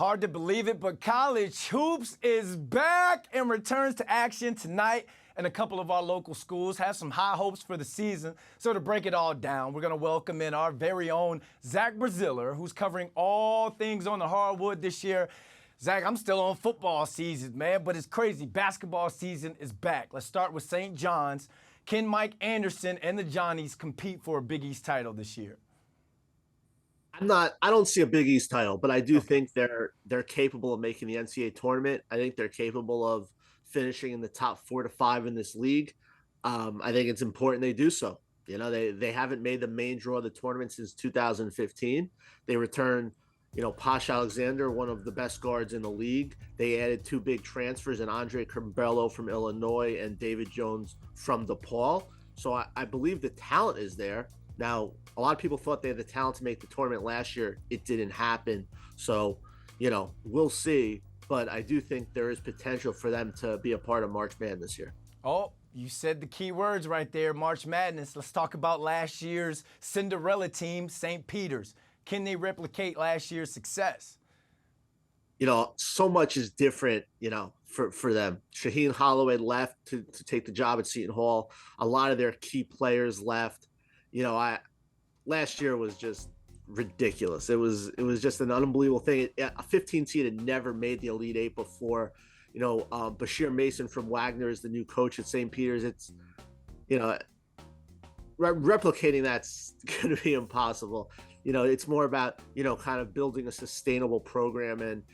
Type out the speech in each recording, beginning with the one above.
Hard to believe it, but college hoops is back and returns to action tonight. And a couple of our local schools have some high hopes for the season. So to break it all down, we're going to welcome in our very own Zach Braziller, who's covering all things on the hardwood this year. Zach, I'm still on football season, man, but it's crazy. Basketball season is back. Let's start with St. John's. Can Mike Anderson and the Johnnies compete for a Big East title this year? I don't see a Big East title, but I do think they're capable of making the NCAA tournament. I think they're capable of finishing in the top 4 to 5 in this league. I think it's important they do so. You know, they haven't made the main draw of the tournament since 2015. They returned, Posh Alexander, one of the best guards in the league. They added 2 big transfers, and Andre Curbelo from Illinois and David Jones from DePaul. So I believe the talent is there. Now, a lot of people thought they had the talent to make the tournament last year. It didn't happen. So, we'll see. But I do think there is potential for them to be a part of March Madness this year. Oh, you said the key words right there, March Madness. Let's talk about last year's Cinderella team, St. Peter's. Can they replicate last year's success? So much is different, for them. Shaheen Holloway left to take the job at Seton Hall. A lot of their key players left. Last year was just ridiculous. It was just an unbelievable thing. A 15 seed had never made the Elite Eight before. Bashir Mason from Wagner is the new coach at St. Peter's. It's, replicating that's going to be impossible. It's more about, kind of building a sustainable program and,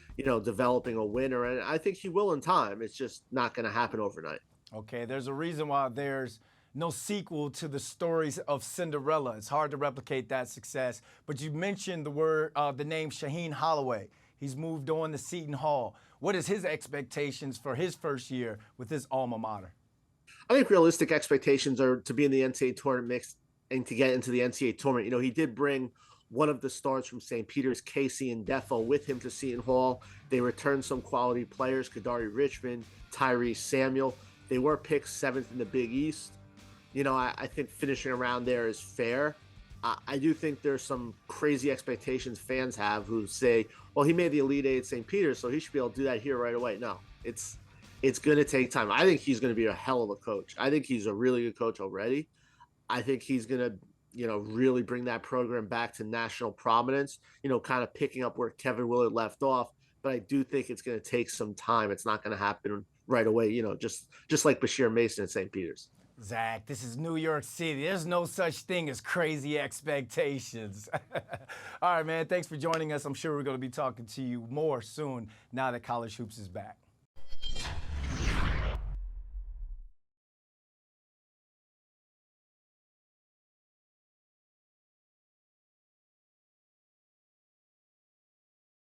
developing a winner. And I think he will in time. It's just not going to happen overnight. Okay, there's a reason why there's no sequel to the stories of Cinderella. It's hard to replicate that success. But you mentioned the name Shaheen Holloway. He's moved on to Seton Hall. What is his expectations for his first year with his alma mater? I think realistic expectations are to be in the NCAA tournament mix and to get into the NCAA tournament. He did bring one of the stars from St. Peter's, Casey and Defo, with him to Seton Hall. They returned some quality players, Kadari Richmond, Tyrese Samuel. They were picked 7th in the Big East. I think finishing around there is fair. I do think there's some crazy expectations fans have who say, well, he made the Elite Eight at St. Peter's, so he should be able to do that here right away. No, it's going to take time. I think he's going to be a hell of a coach. I think he's a really good coach already. I think he's going to, really bring that program back to national prominence, kind of picking up where Kevin Willard left off. But I do think it's going to take some time. It's not going to happen right away, just like Bashir Mason at St. Peter's. Zach, this is New York City. There's no such thing as crazy expectations. All right, man, thanks for joining us. I'm sure we're going to be talking to you more soon now that college hoops is back.